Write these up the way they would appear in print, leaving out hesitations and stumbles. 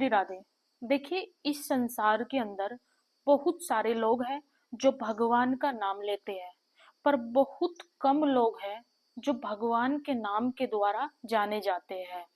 राधे राधे। देखिए, इस संसार के अंदर बहुत सारे लोग हैं जो भगवान का नाम लेते हैं, पर बहुत कम लोग हैं जो भगवान के नाम के द्वारा जाने जाते हैं।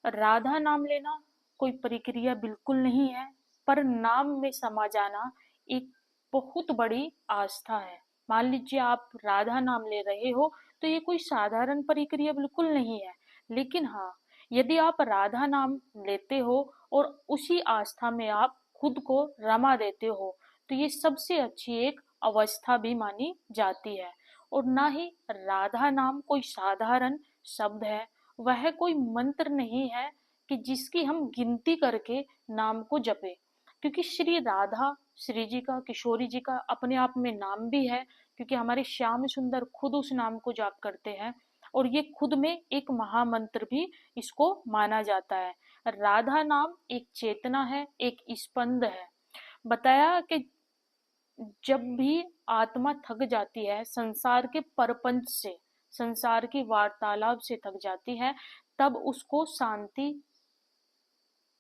राधा नाम लेना कोई प्रक्रिया बिल्कुल नहीं है, पर नाम में समा जाना एक बहुत बड़ी आस्था है। मान लीजिए आप राधा नाम ले रहे हो, तो ये कोई साधारण प्रक्रिया बिल्कुल नहीं है। लेकिन हाँ, यदि आप राधा नाम लेते हो और उसी आस्था में आप खुद को रमा देते हो, तो ये सबसे अच्छी एक अवस्था भी मानी जाती है। और ना ही राधा नाम कोई साधारण शब्द है, वह कोई मंत्र नहीं है कि जिसकी हम गिनती करके नाम को जपे। क्योंकि श्री राधा, श्री जी का, किशोरी जी का अपने आप में नाम भी है, क्योंकि हमारे श्याम सुंदर खुद उस नाम को जाप करते हैं। और ये खुद में एक महामंत्र भी इसको माना जाता है। राधा नाम एक चेतना है, एक स्पंद है। बताया कि जब भी आत्मा थक जाती है संसार के परपंच से, संसार की वार्तालाप से थक जाती है, तब उसको शांति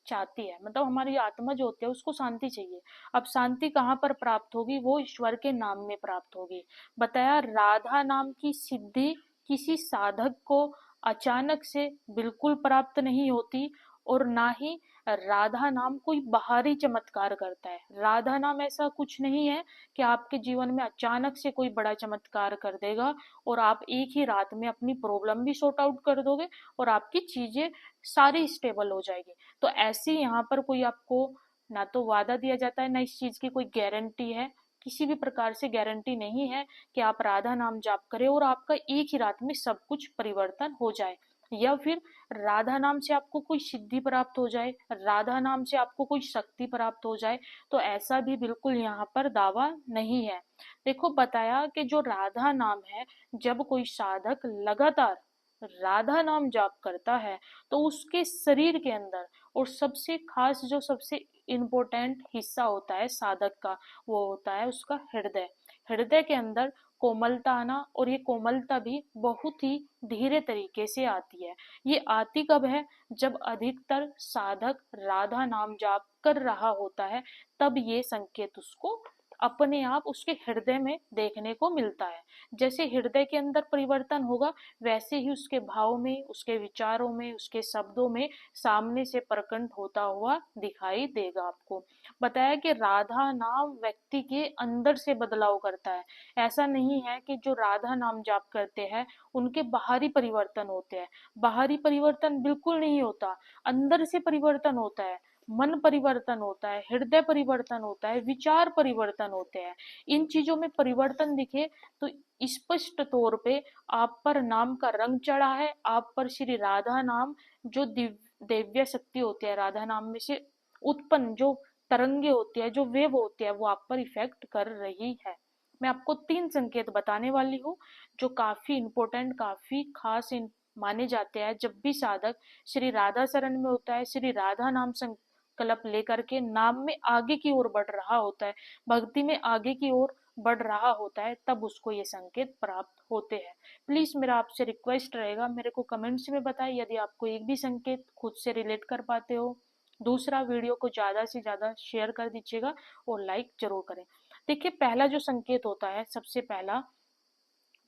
चाहती है। मतलब हमारी आत्मा जो होती है उसको शांति चाहिए। अब शांति कहाँ पर प्राप्त होगी? वो ईश्वर के नाम में प्राप्त होगी। बताया राधा नाम की सिद्धि किसी साधक को अचानक से बिल्कुल प्राप्त नहीं होती, और ना ही राधा नाम कोई बाहरी चमत्कार करता है। राधा नाम ऐसा कुछ नहीं है कि आपके जीवन में अचानक से कोई बड़ा चमत्कार कर देगा और आप एक ही रात में अपनी प्रॉब्लम भी सॉर्ट आउट कर दोगे और आपकी चीजें सारी स्टेबल हो जाएगी। तो ऐसी यहाँ पर कोई आपको ना तो वादा दिया जाता है, ना इस चीज की कोई गारंटी है। किसी भी प्रकार से गारंटी नहीं है कि आप राधा नाम जाप करें और आपका एक ही रात में सब कुछ परिवर्तन हो जाए, या फिर राधा नाम से आपको कोई सिद्धि प्राप्त हो जाए, राधा नाम से आपको कोई शक्ति प्राप्त हो जाए। तो ऐसा भी बिल्कुल यहाँ पर दावा नहीं है। देखो, बताया कि जो राधा नाम है, जब कोई साधक लगातार राधा नाम जाप करता है, तो उसके शरीर के अंदर, और सबसे खास जो सबसे इम्पोर्टेंट हिस्सा होता है साधक का, वो होता है उसका हृदय। हृदय के अंदर कोमलता आना, और ये कोमलता भी बहुत ही धीरे तरीके से आती है। ये आती कब है? जब अधिकतर साधक राधा नाम जाप कर रहा होता है, तब ये संकेत उसको अपने आप उसके हृदय में देखने को मिलता है। जैसे हृदय के अंदर परिवर्तन होगा, वैसे ही उसके भाव में, उसके विचारों में, उसके शब्दों में सामने से प्रकट होता हुआ दिखाई देगा आपको। बताया कि राधा नाम व्यक्ति के अंदर से बदलाव करता है। ऐसा नहीं है कि जो राधा नाम जाप करते हैं उनके बाहरी परिवर्तन होते हैं। बाहरी परिवर्तन बिल्कुल नहीं होता, अंदर से परिवर्तन होता है। मन परिवर्तन होता है, हृदय परिवर्तन होता है, विचार परिवर्तन होते हैं। इन चीजों में परिवर्तन दिखे तो स्पष्ट तौर पे आप पर नाम का रंग चढ़ा है, आप पर श्री राधा नाम जो दिव्य शक्ति होती है, राधा नाम में से उत्पन्न जो तरंगे होती है, जो वेव होती है, वो आप पर इफेक्ट कर रही है। मैं आपको 3 संकेत बताने वाली हूँ जो काफी इंपॉर्टेंट, काफी खास माने जाते हैं। जब भी साधक श्री राधा शरण में होता है, श्री राधा नाम संकल्प लेकर के नाम में आगे की ओर बढ़ रहा होता है, भक्ति में आगे की ओर बढ़ रहा होता है, तब उसको ये संकेत प्राप्त होते हैं। प्लीज मेरा आपसे रिक्वेस्ट रहेगा, मेरे को कमेंट्स में बताएं यदि आपको एक भी संकेत खुद से रिलेट कर पाते हो। दूसरा, वीडियो को ज्यादा से ज्यादा शेयर कर दीजिएगा और लाइक जरूर करें। देखिए, पहला जो संकेत होता है, सबसे पहला,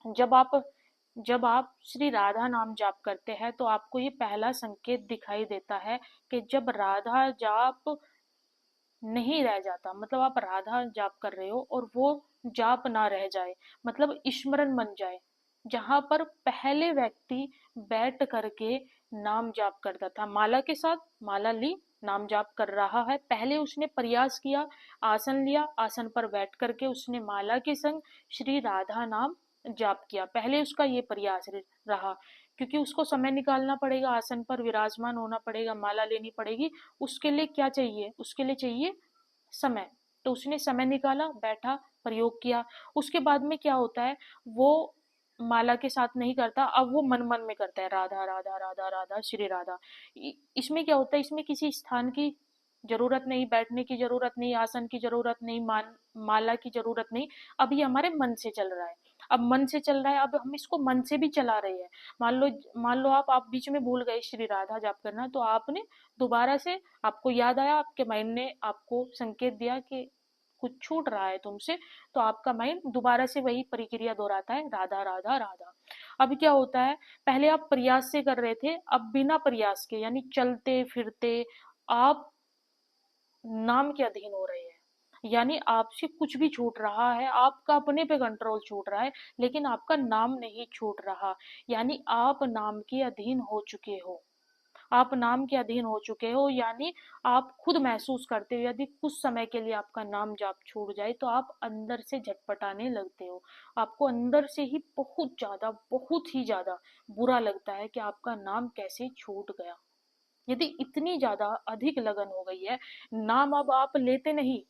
जब आप जब आप श्री राधा नाम जाप करते हैं तो आपको ये पहला संकेत दिखाई देता है कि जब राधा जाप नहीं रह जाता, मतलब आप राधा जाप कर रहे हो और वो जाप ना रह जाए, मतलब स्मरण बन जाए। जहां पर पहले व्यक्ति बैठ करके नाम जाप करता था, माला के साथ, माला ली, नाम जाप कर रहा है, पहले उसने प्रयास किया, आसन लिया, आसन पर बैठ करके उसने माला के संग श्री राधा नाम जाप किया। पहले उसका ये प्रयास रहा, क्योंकि उसको समय निकालना पड़ेगा, आसन पर विराजमान होना पड़ेगा, माला लेनी पड़ेगी। उसके लिए क्या चाहिए? उसके लिए चाहिए समय। तो उसने समय निकाला, बैठा, प्रयोग किया। उसके बाद में क्या होता है, वो माला के साथ नहीं करता, अब वो मन मन में करता है, राधा राधा राधा राधा श्री राधा। इसमें क्या होता है, इसमें किसी स्थान की जरूरत नहीं, बैठने की जरूरत नहीं, आसन की जरूरत नहीं, माला की जरूरत नहीं। अब ये हमारे मन से चल रहा है। अब मन से चल रहा है, अब हम इसको मन से भी चला रहे हैं। मान लो आप बीच में भूल गए श्री राधा जाप करना, तो आपने दोबारा से, आपको याद आया, आपके माइंड ने आपको संकेत दिया कि कुछ छूट रहा है तुमसे, तो आपका माइंड दोबारा से वही प्रक्रिया दोहराता है, राधा राधा राधा। अब क्या होता है, पहले आप प्रयास से कर रहे थे, अब बिना प्रयास के यानी चलते फिरते आप नाम के अधीन हो रहे हैं। यानी आपसे कुछ भी छूट रहा है, आपका अपने पे कंट्रोल छूट रहा है, लेकिन आपका नाम नहीं छूट रहा। यानी आप नाम के अधीन हो चुके हो। आप नाम के अधीन हो चुके हो, यानी आप खुद महसूस करते हो, यदि कुछ समय के लिए आपका नाम जाप छूट जाए तो आप अंदर से झटपटाने लगते हो। आपको अंदर से ही बहुत ही ज्यादा बुरा लगता है कि आपका नाम कैसे छूट गया। यदि इतनी ज्यादा अधिक लगन हो गई है, नाम अब आप लेते नहीं,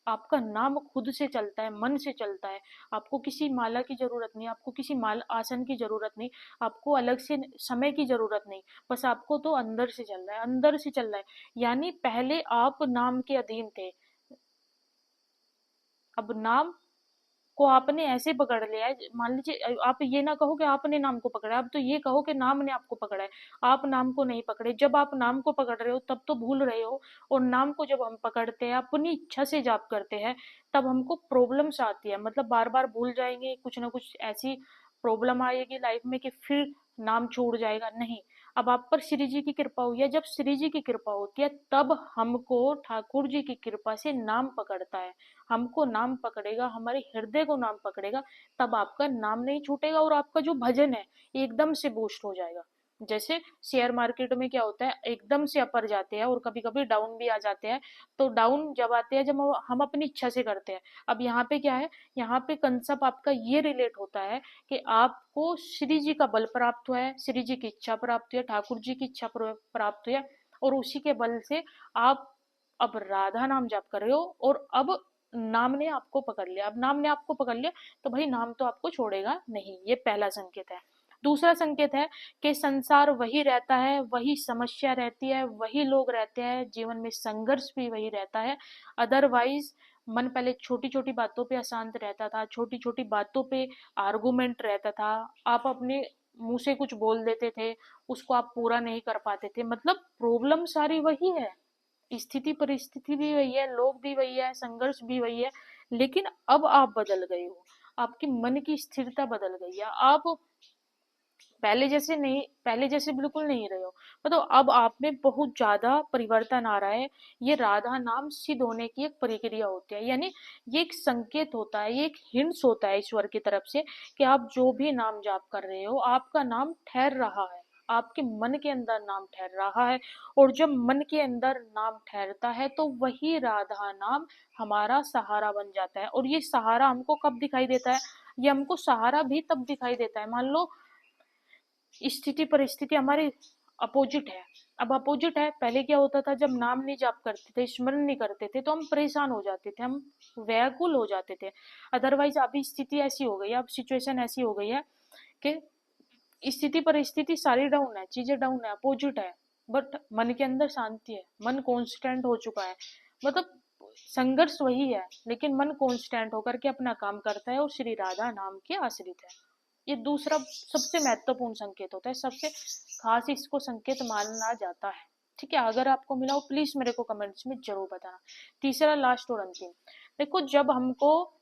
आपका नाम खुद से चलता है, मन से चलता है। आपको किसी माला की जरूरत नहीं, आपको किसी माल आसन की जरूरत नहीं, आपको अलग से समय की जरूरत नहीं। बस आपको तो अंदर से चल रहा है, अंदर से चल रहा है। यानी पहले आप नाम के अधीन थे, अब नाम को आपने ऐसे पकड़ लिया है। मान लीजिए आप ये ना कहो कि आपने नाम को पकड़ा है, आप तो ये कहो कि नाम ने आपको पकड़ा है। आप नाम को नहीं पकड़े। जब आप नाम को पकड़ रहे हो तब तो भूल रहे हो, और नाम को जब हम पकड़ते हैं, अपनी इच्छा से जाप करते हैं, तब हमको प्रॉब्लम्स आती है। मतलब बार बार भूल जाएंगे, कुछ ना कुछ ऐसी प्रॉब्लम आएगी लाइफ में कि फिर नाम छूट जाएगा। नहीं, अब आप पर श्री जी की कृपा हुई है। जब श्री जी की कृपा होती है तब हमको ठाकुर जी की कृपा से नाम पकड़ता है। हमको नाम पकड़ेगा, हमारे हृदय को नाम पकड़ेगा, तब आपका नाम नहीं छूटेगा, और आपका जो भजन है एकदम से बूस्ट हो जाएगा। जैसे शेयर मार्केट में क्या होता है, एकदम से अपर जाते हैं और कभी कभी डाउन भी आ जाते हैं। तो डाउन जब आते हैं, जब हम अपनी इच्छा से करते हैं। अब यहाँ पे क्या है, यहाँ पे कंसेप्ट आपका ये रिलेट होता है कि आपको श्री जी का बल प्राप्त हुआ है, श्री जी की इच्छा प्राप्त हुई है, ठाकुर जी की इच्छा प्राप्त हुई है, और उसी के बल से आप अब राधा नाम जप कर रहे हो, और अब नाम ने आपको पकड़ लिया। अब नाम ने आपको पकड़ लिया तो भाई नाम तो आपको छोड़ेगा नहीं। ये पहला संकेत है। दूसरा संकेत है कि संसार वही रहता है, वही समस्या रहती है, वही लोग रहते हैं, जीवन में संघर्ष भी वही रहता है। अदरवाइज मन पहले छोटी छोटी बातों पे अशांत रहता था, छोटी छोटी बातों पे आर्गुमेंट रहता था। आप अपने मुंह से कुछ बोल देते थे, उसको आप पूरा नहीं कर पाते थे। मतलब प्रॉब्लम सारी वही है, स्थिति परिस्थिति भी वही है, लोग भी वही है, संघर्ष भी वही है। लेकिन अब आप बदल गए हो, आपकी मन की स्थिरता बदल गई है। आप पहले जैसे नहीं, पहले जैसे बिल्कुल नहीं रहे हो। मतलब अब आप में बहुत ज्यादा परिवर्तन आ रहा है। ये राधा नाम सिद्ध होने की एक प्रक्रिया होती है। यानी ये एक संकेत होता है, ये एक हिंट्स होता है ईश्वर की तरफ से कि आप जो भी नाम जाप कर रहे हो, आपका नाम ठहर रहा है, आपके मन के अंदर नाम ठहर रहा है। और जब मन के अंदर नाम ठहरता है तो वही राधा नाम हमारा सहारा बन जाता है। और ये सहारा हमको कब दिखाई देता है, ये हमको सहारा भी तब दिखाई देता है, मान लो स्थिति परिस्थिति हमारे अपोजिट है। अब अपोजिट है, पहले क्या होता था, जब नाम नहीं जाप करते थे, स्मरण नहीं करते थे, तो हम परेशान हो जाते थे, हम व्याकुल हो जाते थे। अदरवाइज अभी स्थिति ऐसी हो गई है, अब सिचुएशन ऐसी हो गई है कि स्थिति परिस्थिति सारी डाउन है, चीजें डाउन है, अपोजिट है, बट मन के अंदर शांति है, मन कांस्टेंट हो चुका है। मतलब संघर्ष वही है, लेकिन मन कांस्टेंट होकर के अपना काम करता है और श्री राधा नाम के आश्रित है। ये दूसरा सबसे महत्वपूर्ण संकेत होता है, सबसे खास इसको संकेत माना जाता है। ठीक है, अगर आपको मिला हो प्लीज मेरे को कमेंट्स में जरूर बताना। तीसरा, लास्ट और अंतिम, देखो जब हमको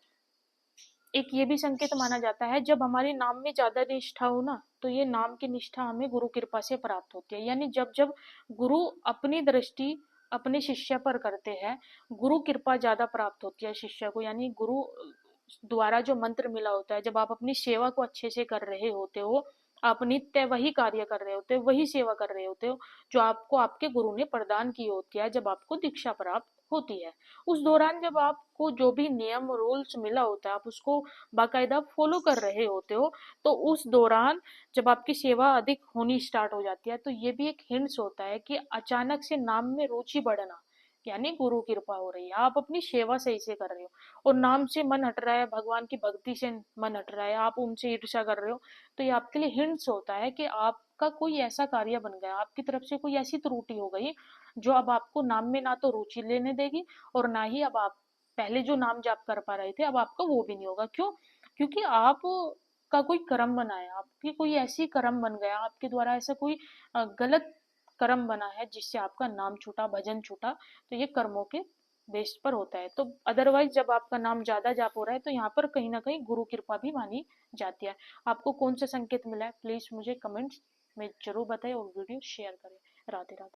एक ये भी संकेत माना जाता है, जब हमारे नाम में ज्यादा निष्ठा हो ना, तो ये नाम की निष्ठा हमें गुरु कृपा से प्राप्त होती है। यानी जब जब गुरु अपनी दृष्टि अपने शिष्य पर करते हैं, गुरु कृपा ज्यादा प्राप्त होती है शिष्य को। यानी गुरु द्वारा जो मंत्र मिला होता है, जब आप अपनी सेवा को अच्छे से कर रहे होते हो, आप नित्य वही कार्य कर रहे होते हो, वही सेवा कर रहे होते हो जो आपको आपके गुरु ने प्रदान की होती है जब आपको दीक्षा प्राप्त होती है। उस दौरान जब आपको जो भी नियम रूल्स मिला होता है, आप उसको बाकायदा फॉलो कर रहे होते हो, तो उस दौरान जब आपकी सेवा अधिक होनी स्टार्ट हो जाती है, तो ये भी एक हिंट्स होता है कि अचानक से नाम में रुचि बढ़ना, यानी गुरु की कृपा हो रही है, आप अपनी सेवा सही से कर रहे हो। और नाम से मन हट रहा है, भगवान की भक्ति से मन हट रहा है, आप उनसे ईर्ष्या कर रहे हो, तो ये आपके लिए हिंट्स होता है कि आपका कोई ऐसा कार्य बन गया, आपकी तरफ से कोई ऐसी त्रुटि हो गई जो अब आपको नाम में ना तो रुचि लेने देगी, और ना ही अब आप पहले जो नाम जाप कर पा रहे थे अब आपका वो भी नहीं होगा। क्यों? क्योंकि आप का कोई कर्म बना है, आपकी कोई ऐसी कर्म बन गया, आपके द्वारा ऐसा कोई गलत कर्म बना है जिससे आपका नाम छूटा, भजन छूटा, तो ये कर्मों के बेस पर होता है। तो अदरवाइज जब आपका नाम ज्यादा जाप हो रहा है तो यहाँ पर कहीं ना कहीं गुरु कृपा भी मानी जाती है। आपको कौन सा संकेत मिला है, प्लीज मुझे कमेंट्स में जरूर बताएं और वीडियो शेयर करें। राधे राधे।